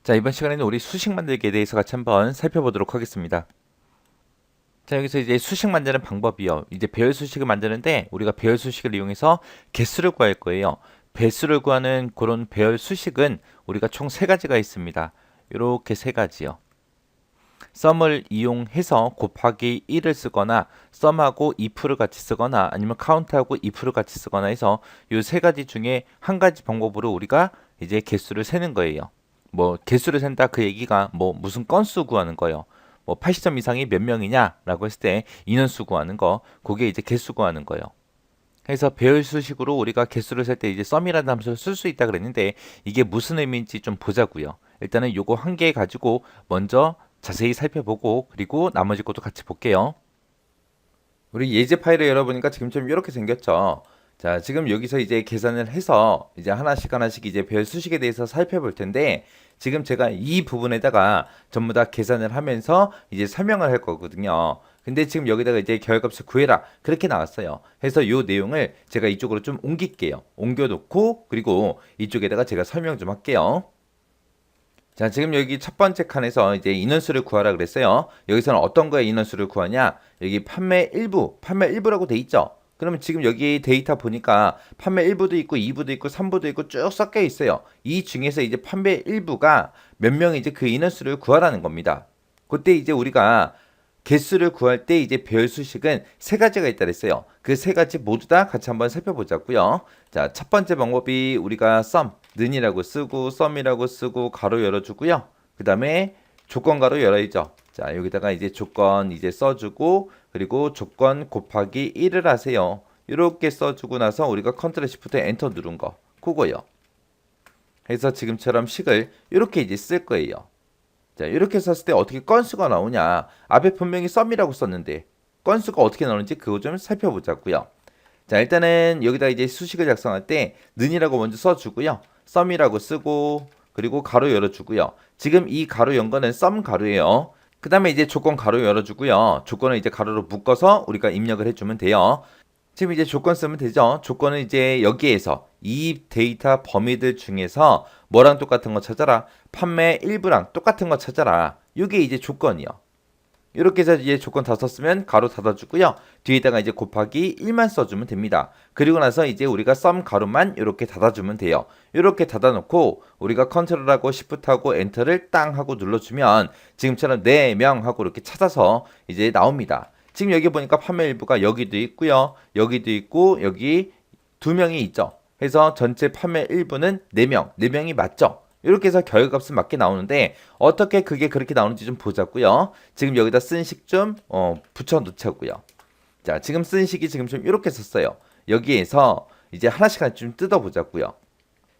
자, 이번 시간에는 우리 수식 만들기에 대해서 같이 한번 살펴보도록 하겠습니다. 자, 여기서 이제 수식 만드는 방법이요. 이제 배열 수식을 만드는데 우리가 배열 수식을 이용해서 개수를 구할 거예요. 배수를 구하는 그런 배열 수식은 우리가 총 세 가지가 있습니다. 이렇게 세 가지요. 썸을 이용해서 곱하기 1을 쓰거나 썸하고 if를 같이 쓰거나 아니면 카운트하고 if를 같이 쓰거나 해서 이 세 가지 중에 한 가지 방법으로 우리가 이제 개수를 세는 거예요. 뭐 개수를 센다 그 얘기가 뭐 무슨 건수 구하는 거요. 뭐 80점 이상이 몇 명이냐라고 했을 때 인원수 구하는 거, 그게 이제 개수 구하는 거요. 그래서 배열 수식으로 우리가 개수를 셀 때 이제 썸이라는 함수를 쓸 수 있다 그랬는데 이게 무슨 의미인지 좀 보자고요. 일단은 요거 한 개 가지고 먼저 자세히 살펴보고 그리고 나머지 것도 같이 볼게요. 우리 예제 파일을 열어보니까 지금처럼 이렇게 생겼죠. 자, 지금 여기서 이제 계산을 해서 이제 하나씩 하나씩 이제 별 수식에 대해서 살펴볼 텐데 지금 제가 이 부분에다가 전부 다 계산을 하면서 이제 설명을 할 거거든요. 근데 지금 여기다가 이제 결값을 구해라 그렇게 나왔어요. 그래서 이 내용을 제가 이쪽으로 좀 옮길게요. 옮겨놓고 그리고 이쪽에다가 제가 설명 좀 할게요. 자, 지금 여기 첫 번째 칸에서 이제 인원수를 구하라 그랬어요. 여기서는 어떤 거에 인원수를 구하냐? 여기 판매 일부라고 돼 있죠? 그러면 지금 여기 데이터 보니까 판매 1부도 있고 2부도 있고 3부도 있고 쭉 섞여 있어요. 이 중에서 이제 판매 1부가 몇 명이 이제 그 인원수를 구하라는 겁니다. 그때 이제 우리가 개수를 구할 때 이제 배열 수식은 세 가지가 있다 그랬어요. 그 세 가지 모두 다 같이 한번 살펴보자고요. 자, 첫 번째 방법이 우리가 는이라고 쓰고 썸이라고 쓰고 가로 열어주고요. 그 다음에 조건 가로 열어야죠. 자, 여기다가 이제 조건 이제 써주고 그리고 조건 곱하기 1을 하세요. 이렇게 써주고 나서 우리가 컨트롤 시프트 엔터 누른 거 그거요. 그래서 지금처럼 식을 이렇게 이제 쓸 거예요. 자, 이렇게 썼을 때 어떻게 건수가 나오냐? 앞에 분명히 썸이라고 썼는데 건수가 어떻게 나오는지 그거 좀 살펴보자고요. 자, 일단은 여기다 이제 수식을 작성할 때 는이라고 먼저 써주고요. 썸이라고 쓰고 그리고 가로 열어주고요. 지금 이 가로 연 거는 썸 가로예요. 그 다음에 이제 조건 가로 열어주고요. 조건을 이제 가로로 묶어서 우리가 입력을 해주면 돼요. 지금 이제 조건 쓰면 되죠. 조건은 이제 여기에서 이 데이터 범위들 중에서 뭐랑 똑같은 거 찾아라. 판매 일부랑 똑같은 거 찾아라. 이게 이제 조건이요. 이렇게 해서 이제 조건 다 썼으면 가로 닫아주고요. 뒤에다가 이제 곱하기 1만 써주면 됩니다. 그리고 나서 이제 우리가 썸 가로만 이렇게 닫아주면 돼요. 이렇게 닫아놓고 우리가 컨트롤하고 시프트하고 엔터를 땅 하고 눌러주면 지금처럼 4명 하고 이렇게 찾아서 이제 나옵니다. 지금 여기 보니까 판매 일부가 여기도 있고요. 여기도 있고 여기 2명이 있죠. 그래서 전체 판매 일부는 4명, 4명이 맞죠? 이렇게 해서 결과값은 맞게 나오는데 어떻게 그게 그렇게 나오는지 좀 보자고요. 지금 여기다 쓴 식 좀 붙여 놓자고요. 자, 지금 쓴 식이 지금 좀 이렇게 썼어요. 여기에서 이제 하나씩 좀 뜯어 보자고요.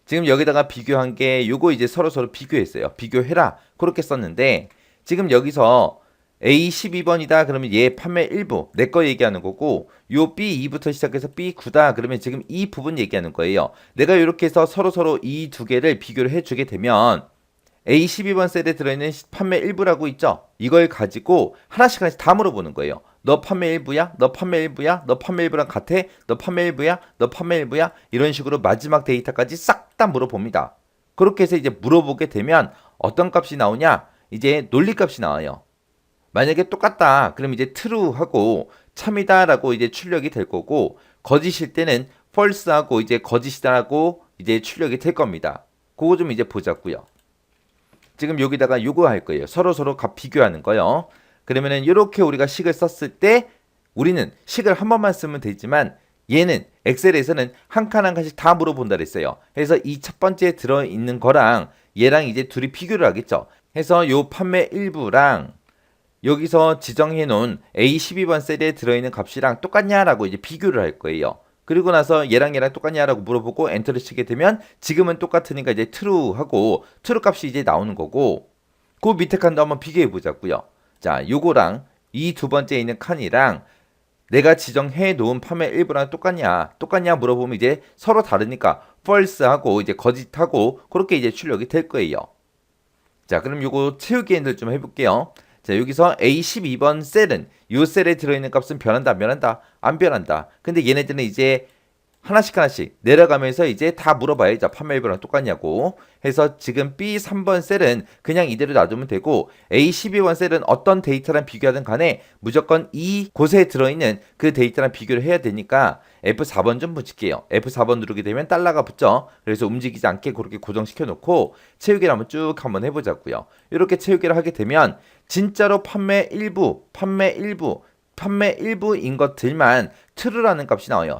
지금 여기다가 비교한 게 요거 이제 서로 비교했어요. 비교해라. 그렇게 썼는데 지금 여기서 A12번이다 그러면 얘 판매 일부 내 거 얘기하는 거고 요 B2부터 시작해서 B9다 그러면 지금 이 부분 얘기하는 거예요. 내가 이렇게 해서 서로 이 두 개를 비교를 해주게 되면 A12번 셀에 들어있는 판매 일부라고 있죠. 이걸 가지고 하나씩 다 물어보는 거예요. 너 판매 일부야? 너 판매 일부야? 너 판매 일부랑 같아? 너 판매 일부야? 너 판매 일부야? 이런 식으로 마지막 데이터까지 싹 다 물어봅니다. 그렇게 해서 이제 물어보게 되면 어떤 값이 나오냐? 이제 논리값이 나와요. 만약에 똑같다. 그럼 이제 true하고 참이다라고 이제 출력이 될 거고 거짓일 때는 false하고 이제 거짓이다라고 이제 출력이 될 겁니다. 그거 좀 이제 보자고요. 지금 여기다가 요거 할 거예요. 서로 값 비교하는 거요. 그러면은 이렇게 우리가 식을 썼을 때 우리는 식을 한 번만 쓰면 되지만 얘는 엑셀에서는 한 칸 한 칸씩 다 물어본다 그랬어요. 그래서 이 첫 번째 들어있는 거랑 얘랑 이제 둘이 비교를 하겠죠. 해서 요 판매 일부랑 여기서 지정해 놓은 A12번 셀에 들어있는 값이랑 똑같냐라고 이제 비교를 할 거예요. 그리고 나서 얘랑 똑같냐라고 물어보고 엔터를 치게 되면 지금은 똑같으니까 이제 true하고 true 값이 이제 나오는 거고 그 밑에 칸도 한번 비교해 보자고요. 자, 요거랑 이 두 번째 있는 칸이랑 내가 지정해 놓은 판매 일부랑 똑같냐 물어보면 이제 서로 다르니까 false하고 이제 거짓하고 그렇게 이제 출력이 될 거예요. 자, 그럼 요거 채우기 엔들 좀 해볼게요. 자, 여기서 A12번 셀은 이 셀에 들어있는 값은 변한다 안 변한다? 안 변한다. 근데 얘네들은 이제 하나씩 내려가면서 이제 다 물어봐야죠. 판매 일부랑 똑같냐고 해서 지금 B 3번 셀은 그냥 이대로 놔두면 되고 A 12번 셀은 어떤 데이터랑 비교하든 간에 무조건 이 곳에 들어있는 그 데이터랑 비교를 해야 되니까 F4번 좀 붙일게요. F4번 누르게 되면 달러가 붙죠. 그래서 움직이지 않게 그렇게 고정시켜 놓고 채우기를 한번 해보자고요. 이렇게 채우기를 하게 되면 진짜로 판매 일부인 것들만 true라는 값이 나와요.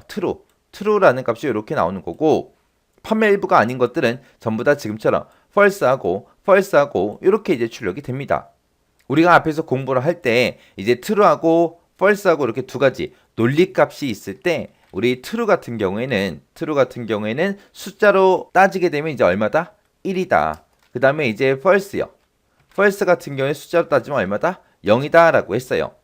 true라는 값이 이렇게 나오는 거고 판매 일부가 아닌 것들은 전부 다 지금처럼 false하고 이렇게 이제 출력이 됩니다. 우리가 앞에서 공부를 할 때 이제 true하고 false하고 이렇게 두 가지 논리값이 있을 때 우리 true 같은 경우에는 숫자로 따지게 되면 이제 얼마다? 1이다. 그 다음에 이제 false요. false 같은 경우에 숫자로 따지면 얼마다? 0이다 라고 했어요.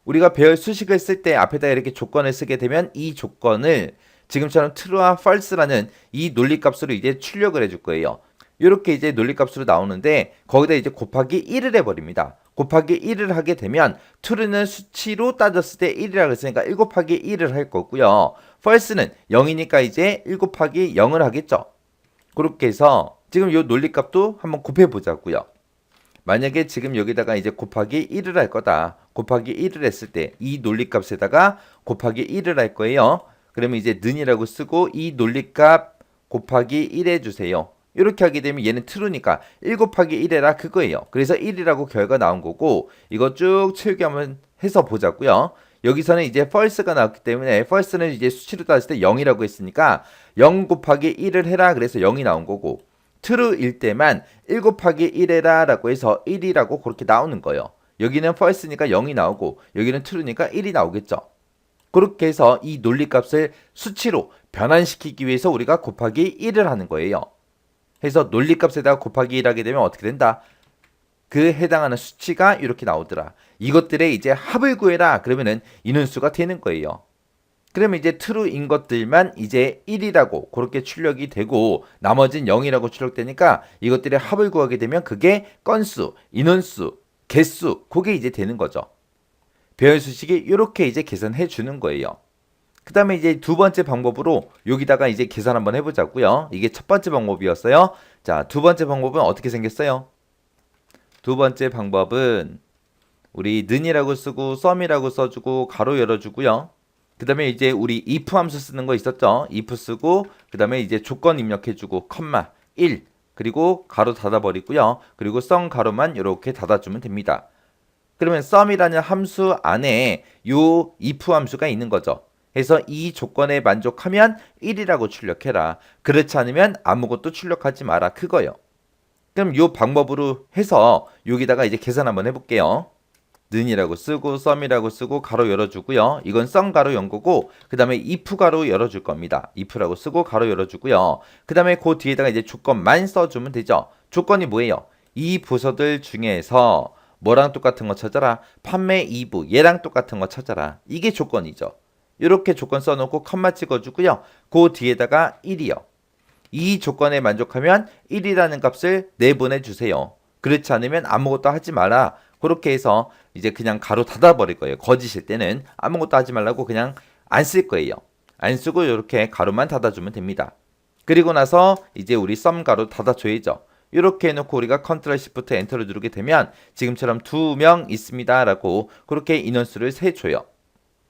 우리가 배열 수식을 쓸 때 앞에다 이렇게 조건을 쓰게 되면 이 조건을 지금처럼 true와 false라는 이 논리값으로 이제 출력을 해줄 거예요. 이렇게 이제 논리값으로 나오는데 거기다 이제 곱하기 1을 해버립니다. 곱하기 1을 하게 되면 true는 수치로 따졌을 때 1이라고 했으니까 1 곱하기 1을 할 거고요. false는 0이니까 이제 1 곱하기 0을 하겠죠. 그렇게 해서 지금 이 논리값도 한번 곱해보자고요. 만약에 지금 여기다가 이제 곱하기 1을 할 거다. 곱하기 1을 했을 때 이 논리값에다가 곱하기 1을 할 거예요. 그러면 이제 는이라고 쓰고 이 논리값 곱하기 1 해주세요. 이렇게 하게 되면 얘는 true니까 1 곱하기 1 해라 그거예요. 그래서 1이라고 결과 나온 거고 이거 쭉 채우기 한번 해서 보자고요. 여기서는 이제 false가 나왔기 때문에 false는 이제 수치로 따졌을 때 0이라고 했으니까 0 곱하기 1을 해라 그래서 0이 나온 거고 true일 때만 1 곱하기 1 해라 라고 해서 1이라고 그렇게 나오는 거예요. 여기는 false니까 0이 나오고 여기는 true니까 1이 나오겠죠. 그렇게 해서 이 논리값을 수치로 변환시키기 위해서 우리가 곱하기 1을 하는 거예요. 해서 논리값에다가 곱하기 1 하게 되면 어떻게 된다? 그 해당하는 수치가 이렇게 나오더라. 이것들의 이제 합을 구해라. 그러면은 인원수가 되는 거예요. 그러면 이제 true인 것들만 이제 1이라고 그렇게 출력이 되고 나머지는 0이라고 출력되니까 이것들의 합을 구하게 되면 그게 건수, 인원수, 개수 그게 이제 되는 거죠. 배열 수식이 이렇게 이제 계산해 주는 거예요. 그 다음에 이제 두 번째 방법으로 여기다가 이제 계산 한번 해보자고요. 이게 첫 번째 방법이었어요. 자, 두 번째 방법은 어떻게 생겼어요? 두 번째 방법은 우리 는이라고 쓰고 sum이라고 써주고 가로 열어주고요. 그 다음에 이제 우리 if 함수 쓰는 거 있었죠? if 쓰고 그 다음에 이제 조건 입력해주고 컴마 1 그리고 가로 닫아버리고요. 그리고 sum 가로만 이렇게 닫아주면 됩니다. 그러면 sum이라는 함수 안에 요 if 함수가 있는 거죠. 해서 이 조건에 만족하면 1이라고 출력해라. 그렇지 않으면 아무것도 출력하지 마라. 그거요. 그럼 요 방법으로 해서 여기다가 이제 계산 한번 해볼게요. 는이라고 쓰고 sum이라고 쓰고 가로 열어주고요. 이건 sum 가로 연 거고 그 다음에 if 가로 열어줄 겁니다. if라고 쓰고 가로 열어주고요. 그 다음에 그 뒤에다가 이제 조건만 써주면 되죠. 조건이 뭐예요? 이 부서들 중에서 뭐랑 똑같은 거 찾아라? 판매 2부 얘랑 똑같은 거 찾아라. 이게 조건이죠. 이렇게 조건 써놓고 컴마 찍어주고요. 그 뒤에다가 1이요. 이 조건에 만족하면 1이라는 값을 내보내주세요. 그렇지 않으면 아무것도 하지 마라. 그렇게 해서 이제 그냥 가로 닫아버릴 거예요. 거짓일 때는 아무것도 하지 말라고 그냥 안 쓸 거예요. 안 쓰고 이렇게 가로만 닫아주면 됩니다. 그리고 나서 이제 우리 sum 가로 닫아줘야죠. 이렇게 해놓고 우리가 컨트롤 시프트 엔터를 누르게 되면 지금처럼 2명 있습니다 라고 그렇게 인원수를 세줘요.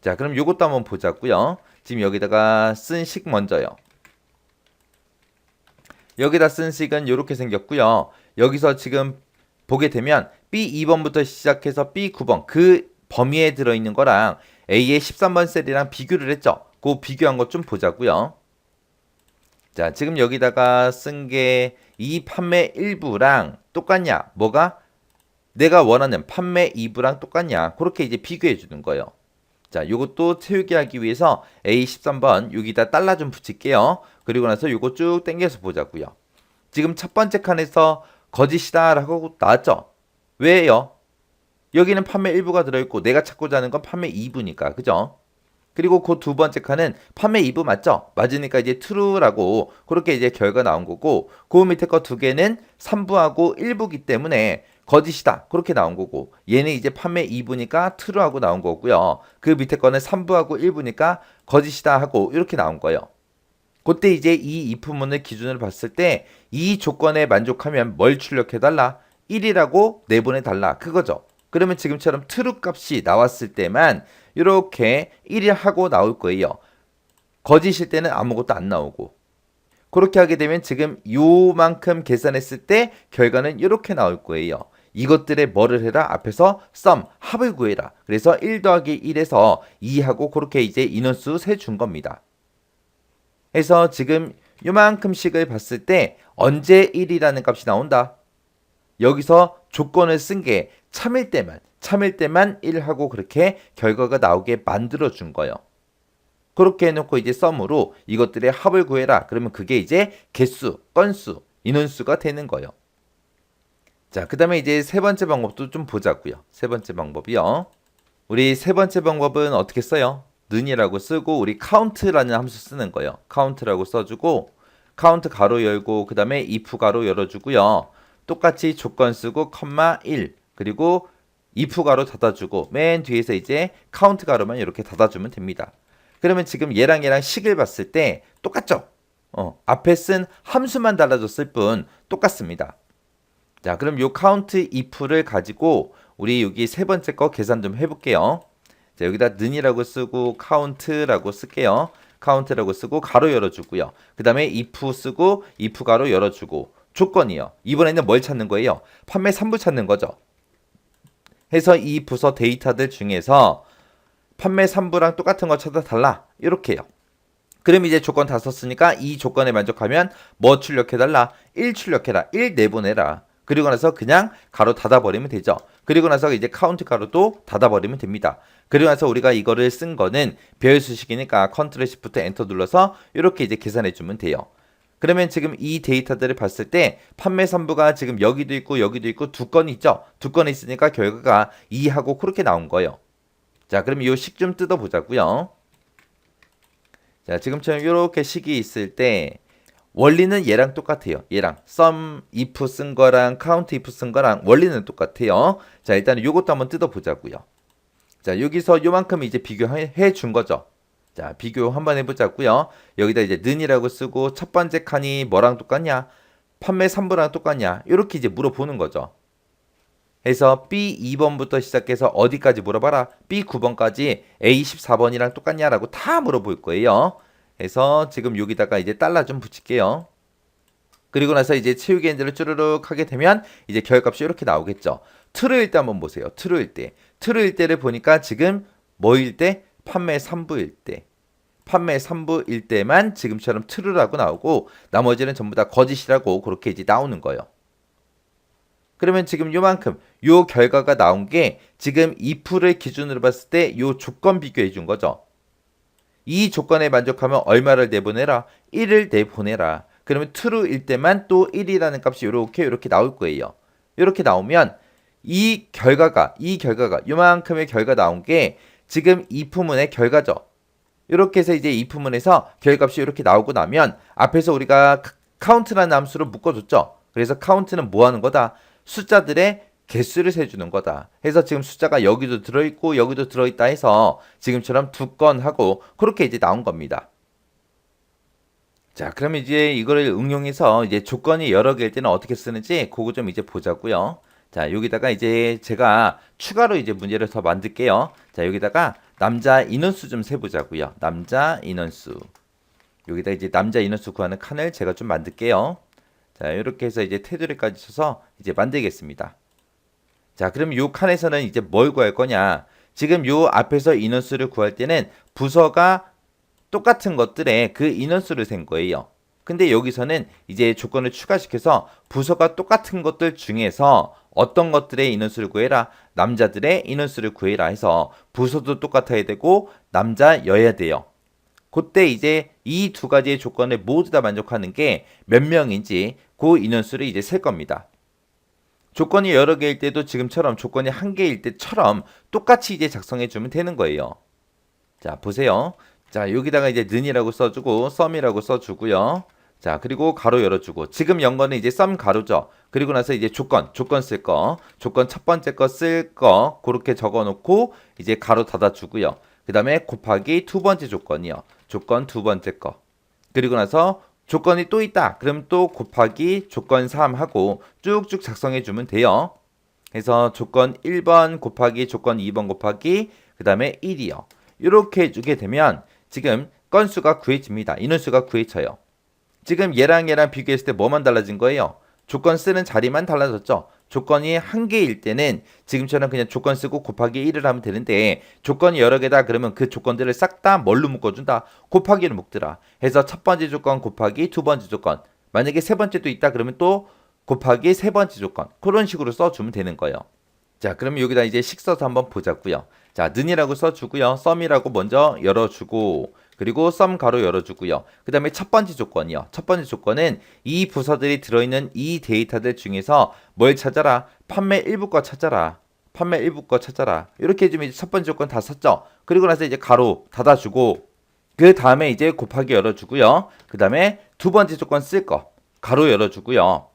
자, 그럼 요것도 한번 보자고요. 지금 여기다가 쓴 식 먼저요. 여기다 쓴 식은 이렇게 생겼고요. 여기서 지금 보게 되면 B2번부터 시작해서 B9번 그 범위에 들어있는 거랑 A의 13번 셀이랑 비교를 했죠. 그 비교한 것 좀 보자고요. 자, 지금 여기다가 쓴 게 이 판매 1부랑 똑같냐? 뭐가? 내가 원하는 판매 2부랑 똑같냐? 그렇게 이제 비교해 주는 거예요. 자, 요것도 채우기 하기 위해서 A13번 여기다 달러 좀 붙일게요. 그리고 나서 요거 쭉 당겨서 보자고요. 지금 첫 번째 칸에서 거짓이다 라고 나왔죠? 왜요? 여기는 판매 1부가 들어있고 내가 찾고자 하는 건 판매 2부니까 그죠? 그리고 그 두 번째 칸은 판매 2부 맞죠? 맞으니까 이제 true라고 그렇게 이제 결과 나온 거고 그 밑에 거 두 개는 3부하고 1부기 때문에 거짓이다 그렇게 나온 거고 얘는 이제 판매 2부니까 true하고 나온 거고요. 그 밑에 거는 3부하고 1부니까 거짓이다 하고 이렇게 나온 거예요. 그때 이제 이 if문을 기준으로 봤을 때 이 조건에 만족하면 뭘 출력해달라? 1이라고 내보내달라. 그거죠. 그러면 지금처럼 true 값이 나왔을 때만 이렇게 1이 하고 나올 거예요. 거짓일 때는 아무것도 안 나오고. 그렇게 하게 되면 지금 요만큼 계산했을 때 결과는 이렇게 나올 거예요. 이것들에 뭐를 해라? 앞에서 sum, 합을 구해라. 그래서 1 더하기 1에서 2하고 그렇게 이제 인원수 세준 겁니다. 해서 지금 요만큼씩을 봤을 때 언제 1이라는 값이 나온다? 여기서 조건을 쓴 게 참일 때만 1하고 그렇게 결과가 나오게 만들어 준 거예요. 그렇게 해놓고 이제 썸으로 이것들의 합을 구해라. 그러면 그게 이제 개수, 건수, 인원수가 되는 거예요. 자, 그 다음에 이제 세 번째 방법도 좀 보자고요. 세 번째 방법이요. 우리 세 번째 방법은 어떻게 써요? 는이라고 쓰고 우리 count라는 함수 쓰는 거예요. count라고 써주고 count 가로 열고 그 다음에 if 가로 열어주고요. 똑같이 조건 쓰고 컴마 1 그리고 if 가로 닫아주고 맨 뒤에서 이제 count 가로만 이렇게 닫아주면 됩니다. 그러면 지금 얘랑 식을 봤을 때 똑같죠? 앞에 쓴 함수만 달라졌을 뿐 똑같습니다. 자, 그럼 요 count if를 가지고 우리 여기 세 번째 거 계산 좀 해볼게요. 자, 여기다 는이라고 쓰고 count라고 쓸게요. count라고 쓰고 가로 열어주고요. 그 다음에 if 쓰고 if 가로 열어주고 조건이요. 이번에는 뭘 찾는 거예요? 판매 3부 찾는 거죠. 해서 이 부서 데이터들 중에서 판매 3부랑 똑같은 거 찾아달라. 이렇게요. 그럼 이제 조건 다 썼으니까 이 조건에 만족하면 뭐 출력해달라? 1 출력해라. 1 내보내라. 그리고 나서 그냥 가로 닫아버리면 되죠. 그리고 나서 이제 카운트 가로도 닫아버리면 됩니다. 그리고 나서 우리가 이거를 쓴 거는 배열 수식이니까 컨트롤 시프트 엔터 눌러서 이렇게 이제 계산해주면 돼요. 그러면 지금 이 데이터들을 봤을 때 판매 3부가 지금 여기도 있고 두 건이 있죠. 두 건이 있으니까 결과가 2하고 그렇게 나온 거예요. 자, 그럼 이 식 좀 뜯어보자고요. 자, 지금처럼 이렇게 식이 있을 때 원리는 얘랑 똑같아요. 얘랑 sum if 쓴 거랑 count if 쓴 거랑 원리는 똑같아요. 자, 일단은 요것도 한번 뜯어보자고요. 자, 여기서 요만큼 이제 비교해 준 거죠. 자, 비교 한번 해보자고요. 여기다 이제 는이라고 쓰고 첫 번째 칸이 뭐랑 똑같냐? 판매 3부랑 똑같냐? 이렇게 이제 물어보는 거죠. 해서 B 2번부터 시작해서 어디까지 물어봐라? B 9번까지 A 14번이랑 똑같냐라고 다 물어볼 거예요. 해서 지금 여기다가 이제 달러 좀 붙일게요. 그리고 나서 이제 채우기 엔드를 쭈르륵 하게 되면 이제 결값이 이렇게 나오겠죠. true일 때 한번 보세요. true일 때. true일 때를 보니까 지금 뭐일 때? 판매 3부일 때. 판매 3부일 때만 지금처럼 true라고 나오고 나머지는 전부 다 거짓이라고 그렇게 이제 나오는 거예요. 그러면 지금 요만큼 요 결과가 나온 게 지금 if를 기준으로 봤을 때 요 조건 비교해 준 거죠. 이 조건에 만족하면 얼마를 내보내라? 1을 내보내라. 그러면 true일 때만 또 1이라는 값이 이렇게 나올 거예요. 이렇게 나오면 이 결과가 요만큼의 결과 나온 게 지금 if문의 결과죠. 이렇게 해서 이제 if문에서 결과값이 이렇게 나오고 나면 앞에서 우리가 count라는 함수로 묶어줬죠. 그래서 count는 뭐 하는 거다? 숫자들의 개수를 세주는 거다. 해서 지금 숫자가 여기도 들어있고 여기도 들어있다 해서 지금처럼 두 건 하고 그렇게 이제 나온 겁니다. 자, 그러면 이제 이거를 응용해서 이제 조건이 여러 개일 때는 어떻게 쓰는지 그거 좀 이제 보자고요. 자, 여기다가 이제 제가 추가로 이제 문제를 더 만들게요. 자, 여기다가 남자 인원수 좀 세보자고요. 남자 인원수. 여기다 이제 남자 인원수 구하는 칸을 제가 좀 만들게요. 자, 이렇게 해서 이제 테두리까지 쳐서 이제 만들겠습니다. 자, 그럼 요 칸에서는 이제 뭘 구할 거냐? 지금 요 앞에서 인원수를 구할 때는 부서가 똑같은 것들의 그 인원수를 센 거예요. 근데 여기서는 이제 조건을 추가시켜서 부서가 똑같은 것들 중에서 어떤 것들의 인원수를 구해라? 남자들의 인원수를 구해라 해서 부서도 똑같아야 되고 남자여야 돼요. 그때 이제 이 두 가지의 조건을 모두 다 만족하는 게 몇 명인지 그 인원수를 이제 셀 겁니다. 조건이 여러 개일 때도 지금처럼 조건이 한 개일 때처럼 똑같이 이제 작성해 주면 되는 거예요. 자, 보세요. 자, 여기다가 이제 는이라고 써주고 sum이라고 써주고요. 자, 그리고 가로 열어주고 지금 연 거는 이제 sum 가로죠. 그리고 나서 이제 조건 쓸 거, 조건 첫 번째 거 쓸 거 그렇게 적어놓고 이제 가로 닫아주고요. 그 다음에 곱하기 두 번째 조건이요. 조건 두 번째 거. 그리고 나서 조건이 또 있다. 그럼 또 곱하기 조건 3 하고 쭉쭉 작성해 주면 돼요. 그래서 조건 1번 곱하기 조건 2번 곱하기 그 다음에 1이요. 이렇게 해주게 되면 지금 건수가 구해집니다. 인원수가 구해져요. 지금 얘랑 비교했을 때 뭐만 달라진 거예요? 조건 쓰는 자리만 달라졌죠. 조건이 한 개일 때는 지금처럼 그냥 조건 쓰고 곱하기 1을 하면 되는데 조건이 여러 개다 그러면 그 조건들을 싹 다 뭘로 묶어준다? 곱하기로 묶더라. 해서 첫 번째 조건 곱하기 두 번째 조건. 만약에 세 번째도 있다 그러면 또 곱하기 세 번째 조건. 그런 식으로 써주면 되는 거예요. 자, 그럼 여기다 이제 식 써서 한번 보자고요. 자, 는이라고 써주고요. 썸이라고 먼저 열어주고 그리고 썸 가로 열어주고요. 그 다음에 첫 번째 조건이요. 첫 번째 조건은 이 부서들이 들어있는 이 데이터들 중에서 뭘 찾아라? 판매 일부 거 찾아라. 판매 일부 거 찾아라. 이렇게 해주면 이제 첫 번째 조건 다 썼죠. 그리고 나서 이제 가로 닫아주고 그 다음에 이제 곱하기 열어주고요. 그 다음에 두 번째 조건 쓸 거 가로 열어주고요.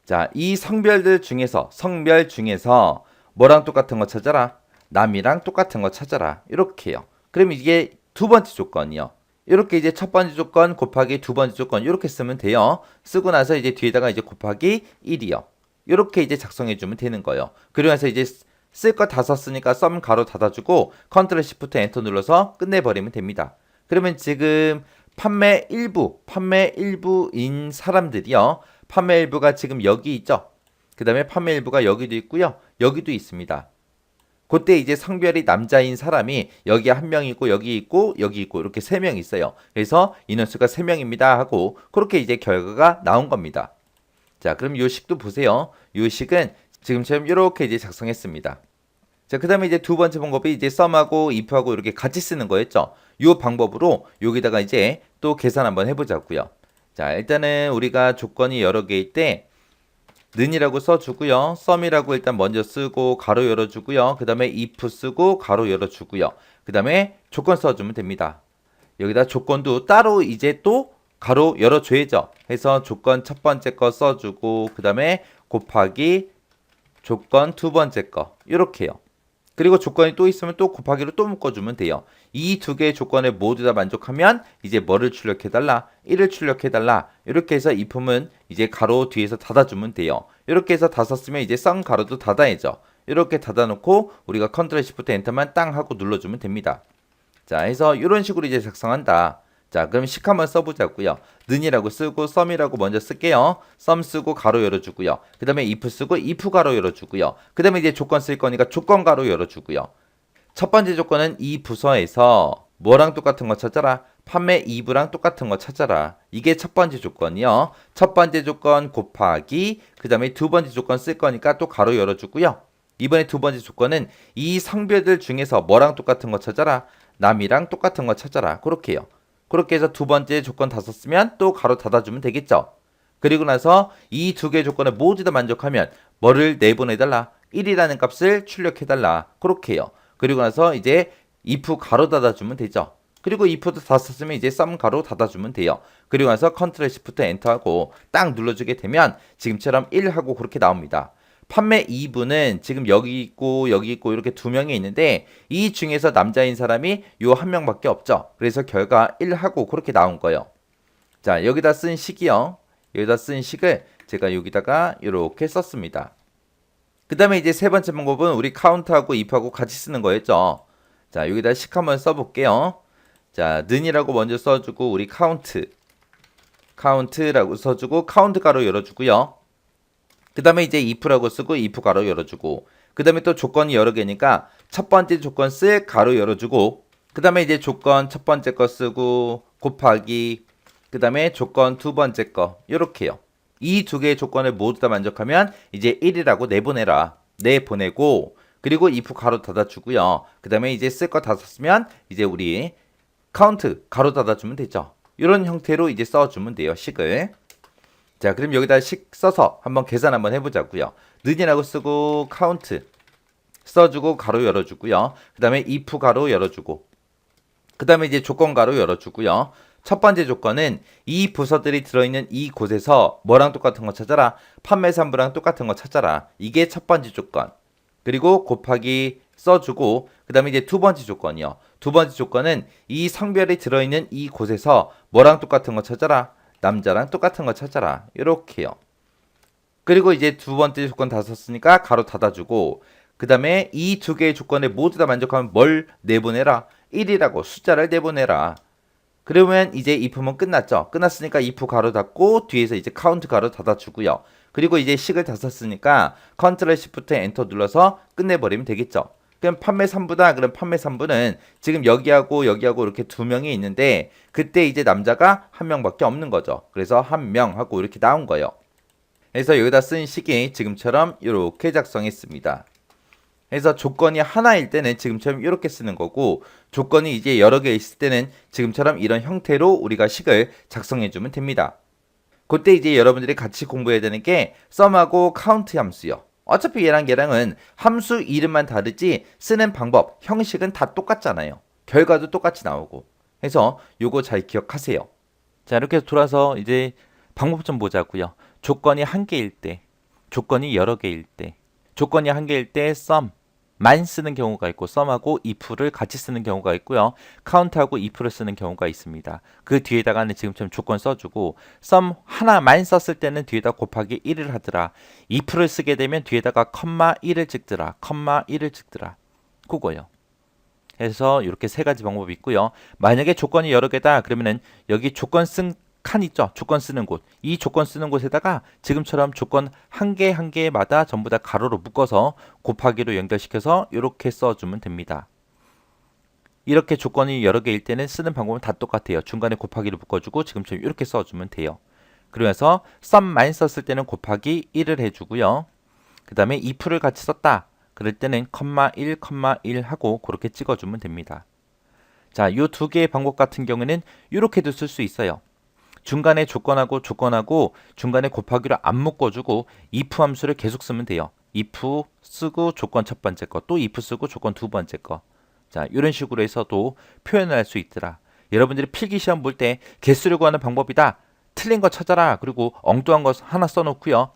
자, 이 성별 중에서 뭐랑 똑같은 거 찾아라? 남이랑 똑같은 거 찾아라. 이렇게요. 그럼 이게 두 번째 조건이요. 이렇게 이제 첫 번째 조건 곱하기 두 번째 조건 이렇게 쓰면 돼요. 쓰고 나서 이제 뒤에다가 이제 곱하기 1이요. 이렇게 이제 작성해 주면 되는 거예요. 그러면서 이제 쓸 거 다 썼으니까 썸 가로 닫아주고 컨트롤 시프트 엔터 눌러서 끝내버리면 됩니다. 그러면 지금 판매 일부인 사람들이요. 판매 일부가 지금 여기 있죠. 그 다음에 판매 일부가 여기도 있고요. 여기도 있습니다. 그때 이제 성별이 남자인 사람이 여기 한 명 있고 여기 있고 여기 있고 이렇게 세 명 있어요. 그래서 인원수가 3명입니다 하고 그렇게 이제 결과가 나온 겁니다. 자, 그럼 요 식도 보세요. 요 식은 지금처럼 이렇게 이제 작성했습니다. 자, 그 다음에 이제 두 번째 방법이 이제 썸하고 if하고 이렇게 같이 쓰는 거였죠. 요 방법으로 여기다가 이제 또 계산 한번 해보자고요. 자, 일단은 우리가 조건이 여러 개일 때 는이라고 써주고요. 썸이라고 일단 먼저 쓰고 가로 열어주고요. 그 다음에 if 쓰고 가로 열어주고요. 그 다음에 조건 써주면 됩니다. 여기다 조건도 따로 이제 또 가로 열어줘야죠. 해서 조건 첫 번째 거 써주고 그 다음에 곱하기 조건 두 번째 거 이렇게요. 그리고 조건이 또 있으면 또 곱하기로 또 묶어주면 돼요. 이 두 개의 조건을 모두 다 만족하면 이제 뭐를 출력해달라? 1을 출력해달라. 이렇게 해서 if는 이제 가로 뒤에서 닫아주면 돼요. 이렇게 해서 다 썼으면 이제 썸 가로도 닫아야죠. 이렇게 닫아놓고 우리가 컨트롤 시프트 엔터만 땅 하고 눌러주면 됩니다. 자, 해서 이런 식으로 이제 작성한다. 자, 그럼 식 한번 써보자고요. 는이라고 쓰고 썸이라고 먼저 쓸게요. 썸 쓰고 가로 열어주고요. 그 다음에 if 쓰고 if 가로 열어주고요. 그 다음에 이제 조건 쓸 거니까 조건 가로 열어주고요. 첫 번째 조건은 이 부서에서 뭐랑 똑같은 거 찾아라? 판매 2부랑 똑같은 거 찾아라. 이게 첫 번째 조건이요. 첫 번째 조건 곱하기 그 다음에 두 번째 조건 쓸 거니까 또 가로 열어주고요. 이번에 두 번째 조건은 이 성별들 중에서 뭐랑 똑같은 거 찾아라? 남이랑 똑같은 거 찾아라. 그렇게요. 그렇게 해서 두 번째 조건 다 썼으면 또 가로 닫아주면 되겠죠. 그리고 나서 이 두 개의 조건을 모두 다 만족하면 뭐를 내보내달라? 1이라는 값을 출력해달라. 그렇게요. 그리고 나서 이제 if 가로 닫아주면 되죠. 그리고 if도 다 썼으면 이제 썸 가로 닫아주면 돼요. 그리고 나서 컨트롤 시프트 엔터하고 딱 눌러주게 되면 지금처럼 1하고 그렇게 나옵니다. 판매 2부는 지금 여기 있고 이렇게 두 명이 있는데 이 중에서 남자인 사람이 요 한 명밖에 없죠. 그래서 결과 1하고 그렇게 나온 거예요. 자, 여기다 쓴 식이요. 여기다 쓴 식을 제가 여기다가 이렇게 썼습니다. 그 다음에 이제 세 번째 방법은 우리 카운트하고 if하고 같이 쓰는 거였죠. 자, 여기다 식 한번 써볼게요. 자, 는이라고 먼저 써주고 우리 카운트라고 써주고 카운트 가로 열어주고요. 그 다음에 이제 if라고 쓰고 if 가로 열어주고 그 다음에 또 조건이 여러 개니까 첫 번째 조건 쓸 가로 열어주고 그 다음에 이제 조건 첫 번째 거 쓰고 곱하기 그 다음에 조건 두 번째 거 이렇게요. 이 두 개의 조건을 모두 다 만족하면 이제 1이라고 내보내고 그리고 if 가로 닫아주고요. 그 다음에 이제 쓸 거 다 썼으면 이제 우리 카운트 가로 닫아주면 되죠. 이런 형태로 이제 써주면 돼요. 식을. 자, 그럼 여기다 식 써서 한번 계산 한번 해보자고요. 는이라고 쓰고 카운트 써주고 가로 열어주고요. 그 다음에 if 가로 열어주고 그 다음에 이제 조건 가로 열어주고요. 첫 번째 조건은 이 부서들이 들어있는 이 곳에서 뭐랑 똑같은 거 찾아라? 판매 3부랑 똑같은 거 찾아라. 이게 첫 번째 조건. 그리고 곱하기 써주고 그 다음에 이제 두 번째 조건이요. 두 번째 조건은 이 성별이 들어있는 이 곳에서 뭐랑 똑같은 거 찾아라. 남자랑 똑같은 거 찾아라. 이렇게요. 그리고 이제 두 번째 조건 다 썼으니까 가로 닫아주고 그 다음에 이 두 개의 조건에 모두 다 만족하면 뭘 내보내라. 1이라고 숫자를 내보내라. 그러면 이제 if는 끝났죠. 끝났으니까 if 가로 닫고 뒤에서 이제 count 가로 닫아주고요. 그리고 이제 식을 다 썼으니까 컨트롤 시프트 엔터 눌러서 끝내버리면 되겠죠. 그럼 판매 3부다. 그럼 판매 3부는 지금 여기하고 여기하고 이렇게 두 명이 있는데 그때 이제 남자가 한 명밖에 없는 거죠. 그래서 한 명 하고 이렇게 나온 거예요. 그래서 여기다 쓴 식이 지금처럼 이렇게 작성했습니다. 그래서 조건이 하나일 때는 지금처럼 이렇게 쓰는 거고 조건이 이제 여러 개 있을 때는 지금처럼 이런 형태로 우리가 식을 작성해 주면 됩니다. 그때 이제 여러분들이 같이 공부해야 되는 게 sum하고 count 함수요. 어차피 얘랑은 함수 이름만 다르지 쓰는 방법, 형식은 다 똑같잖아요. 결과도 똑같이 나오고. 그래서 요거 잘 기억하세요. 자, 이렇게 돌아서 이제 방법 좀 보자고요. 조건이 한 개일 때, 조건이 여러 개일 때, 조건이 한 개일 때 썸만 쓰는 경우가 있고 썸하고 if를 같이 쓰는 경우가 있고요. count하고 if를 쓰는 경우가 있습니다. 그 뒤에다가는 지금처럼 조건 써주고 썸 하나만 썼을 때는 뒤에다 곱하기 1을 하더라. if를 쓰게 되면 뒤에다가 컴마 1을 찍더라. 컴마 1을 찍더라. 그거요. 그래서 이렇게 세 가지 방법이 있고요. 만약에 조건이 여러 개다 그러면은 여기 조건 쓴 칸 있죠. 조건 쓰는 곳. 이 조건 쓰는 곳에다가 지금처럼 조건 한 개 한 개마다 전부 다 가로로 묶어서 곱하기로 연결시켜서 이렇게 써주면 됩니다. 이렇게 조건이 여러 개일 때는 쓰는 방법은 다 똑같아요. 중간에 곱하기를 묶어주고 지금처럼 이렇게 써주면 돼요. 그러면서 썸만 썼을 때는 곱하기 1을 해주고요. 그 다음에 if를 같이 썼다. 그럴 때는 컴마 1, 컴마 1 하고 그렇게 찍어주면 됩니다. 자, 이 두 개의 방법 같은 경우에는 이렇게도 쓸 수 있어요. 중간에 조건하고 중간에 곱하기로 안 묶어주고 if 함수를 계속 쓰면 돼요. if 쓰고 조건 첫 번째 거, 또 if 쓰고 조건 두 번째 거. 자, 이런 식으로 해서도 표현을 할 수 있더라. 여러분들이 필기시험 볼 때 개수를 구하는 방법이다. 틀린 거 찾아라. 그리고 엉뚱한 거 하나 써놓고요.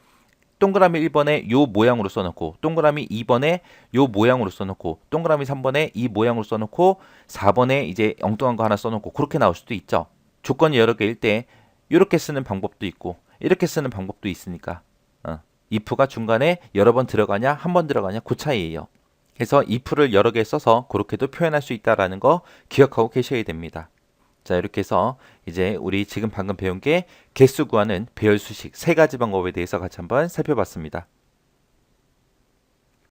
동그라미 1번에 요 모양으로 써놓고 동그라미 2번에 요 모양으로 써놓고 동그라미 3번에 이 모양으로 써놓고 4번에 이제 엉뚱한 거 하나 써놓고 그렇게 나올 수도 있죠. 조건이 여러 개일 때 이렇게 쓰는 방법도 있고 이렇게 쓰는 방법도 있으니까 if가 중간에 여러 번 들어가냐 한 번 들어가냐 그 차이예요. 그래서 if를 여러 개 써서 그렇게도 표현할 수 있다라는 거 기억하고 계셔야 됩니다. 자, 이렇게 해서 이제 우리 지금 방금 배운 게 개수 구하는 배열 수식 세 가지 방법에 대해서 같이 한번 살펴봤습니다.